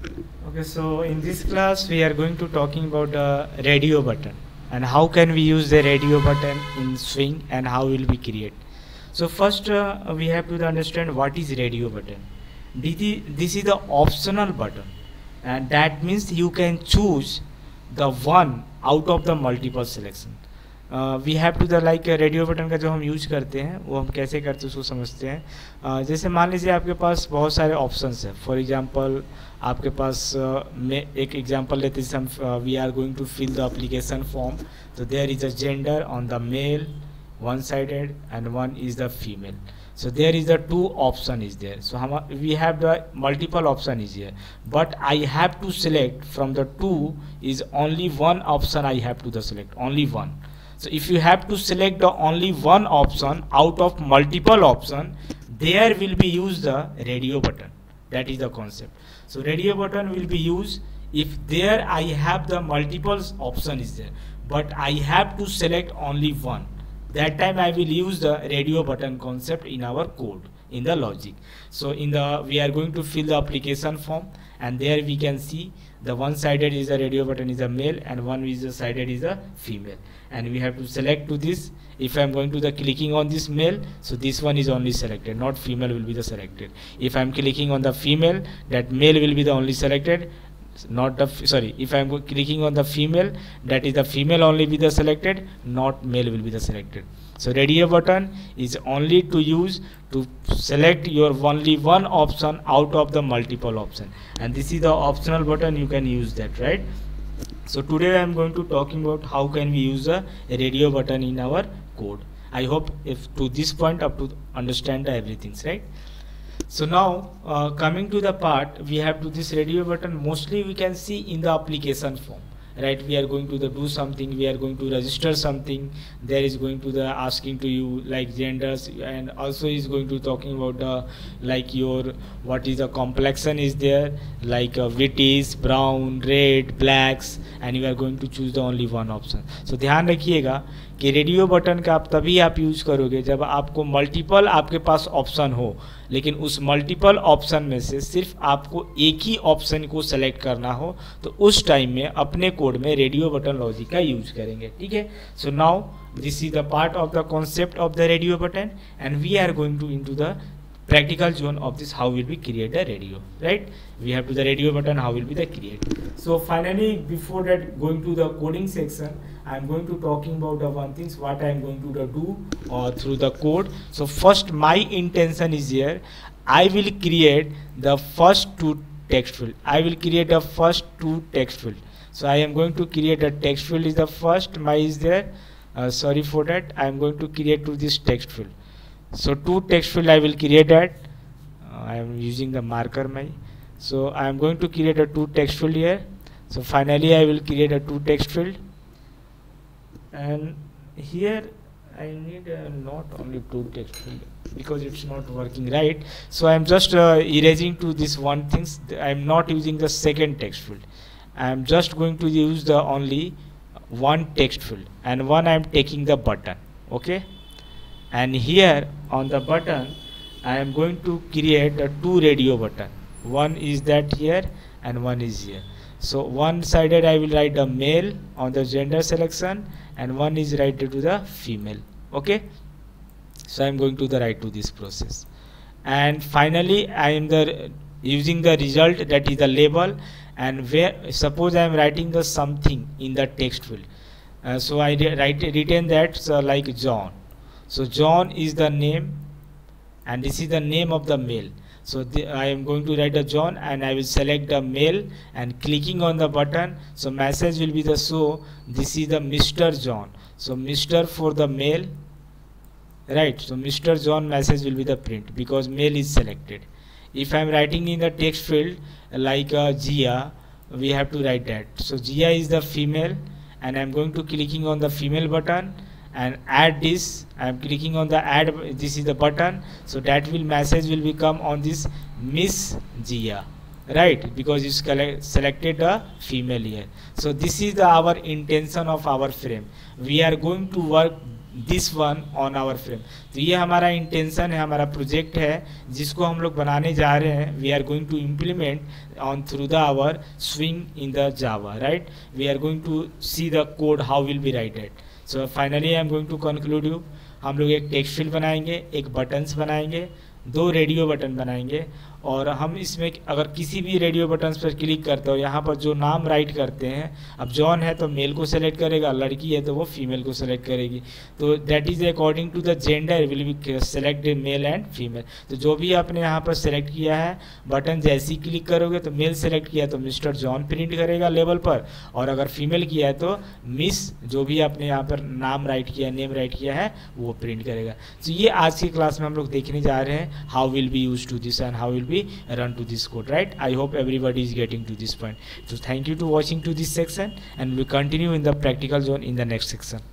Okay, so in this class we are going to talking about the radio button and how can we use the radio button in swing and how will we create. So first we have to understand what is radio button. This is the optional button, and that means you can choose the one out of the multiple selection. We have to the like radio button का जो हम use करते हैं वो हम कैसे करते हैं उसको समझते हैं. जैसे मान लीजिए आपके पास बहुत सारे ऑप्शंस हैं. फॉर एग्जांपल आपके पास में एक एग्जांपल लेते हैं. हम we are going to fill the application form. तो there is a gender on the male one sided and one is the female. So there is the two option is there. So we have the multiple option is here, but I have to select from the two is only one option. I have to the select only one. So if you have to select the only one option out of multiple option, there will be used the radio button. That is the concept. So radio button will be used if there I have the multiple option is there, but I have to select only one. That time I will use the radio button concept in our code in the logic. So in the we are going to fill the application form, and there we can see the one sided is a radio button is a male and one is a sided is a female, and we have to select to this. If I am going to the clicking on this male, so this one is only selected, not female will be the selected. If I am clicking on the female, that male will be the only selected, not the sorry, if I am clicking on the female, that is the female only be the selected, not male will be the selected. So radio button is only to use to select your only one option out of the multiple option, and this is the optional button. You can use that, right? So today I am going to talking about how can we use a radio button in our code. I hope if to this point up to understand everything, right? So now coming to the part, we have to this radio button mostly we can see in the application form, right? We are going to the do something, we are going to register something, there is going to the asking to you like genders, and also is going to talking about the like your what is the complexion is there, like witties, brown, red, blacks, and you are going to choose the only one option. So ध्यान रखिएगा कि radio button का आप तभी आप use करोगे जब आपको मल्टीपल आपके पास ऑप्शन हो, लेकिन उस मल्टीपल ऑप्शन में से सिर्फ आपको एक ही ऑप्शन को सेलेक्ट करना हो, तो उस टाइम में अपने कोड में रेडियो बटन लॉजिक का यूज करेंगे. ठीक है. So now this is the part of the concept of the radio button, and we are going to into the practical zone of this how will we create the radio, right? We have to the radio button how will be the create. So finally before that going to the coding section, I am going to talking about the one things what I am going to do through the code. So first my intention is here, I will create the first two text field. I will create the first two text field. So I am going to create a text field is the first my is there. Sorry for that, I am going to create to this text field. So two text field I will create that. I am using the marker my. So I am going to create a two text field here. So finally I will create a two text field, and here I need not only two text field because it's not working right. So I am just erasing to this one things. I am not using the second text field. I am just going to use the only one text field, and one I am taking the button. Okay. And here on the button I am going to create a two radio button. One is that here and one is here. So one sided I will write the male on the gender selection, and one is write to the female. Okay. So I am going to the write to this process, and finally I am the using the result, that is the label, and where suppose I am writing the something in the text field. So I retain that like John. So John is the name, and this is the name of the male. So I am going to write a John, and I will select the male and clicking on the button. So message will be the so this is the Mr. John. So Mr. for the male, right? So Mr. John message will be the print because male is selected. If I am writing in the text field like Gia, we have to write that. So Gia is the female, and I am going to clicking on the female button and add this. I am clicking on the add, this is the button, so that will message will become on this Miss Gia, right? Because you selected a female here. So this is the our intention of our frame. We are going to work this one on our frame. तो ये हमारा intention है, हमारा project है जिसको हम लोग बनाने जा रहे हैं। We are going to implement on through the our swing in the Java, right. We are going to see the code how will be writed. So finally I am going to conclude you. हम लोग एक text field बनाएंगे, एक buttons बनाएंगे, 2 radio button बनाएंगे, और हम इसमें अगर किसी भी रेडियो बटन्स पर क्लिक करते हो, यहाँ पर जो नाम राइट करते हैं, अब जॉन है तो मेल को सेलेक्ट करेगा, लड़की है तो वो फीमेल को सेलेक्ट करेगी। तो that is according to the gender will be select male and female. तो जो भी आपने यहाँ पर सेलेक्ट किया है बटन, जैसे ही क्लिक करोगे तो मेल सेलेक्ट किया तो मिस्टर जॉन प्रिंट करेगा लेवल पर, और अगर फीमेल किया है तो मिस, जो भी आपने यहाँ पर नाम राइट किया, नेम राइट किया है, वो प्रिंट करेगा। तो ये आज की क्लास में हम लोग देखने जा रहे हैं how will be use to this and how will run to this code, right? I hope everybody is getting to this point. So thank you to watching to this section, and we continue in the practical zone in the next section.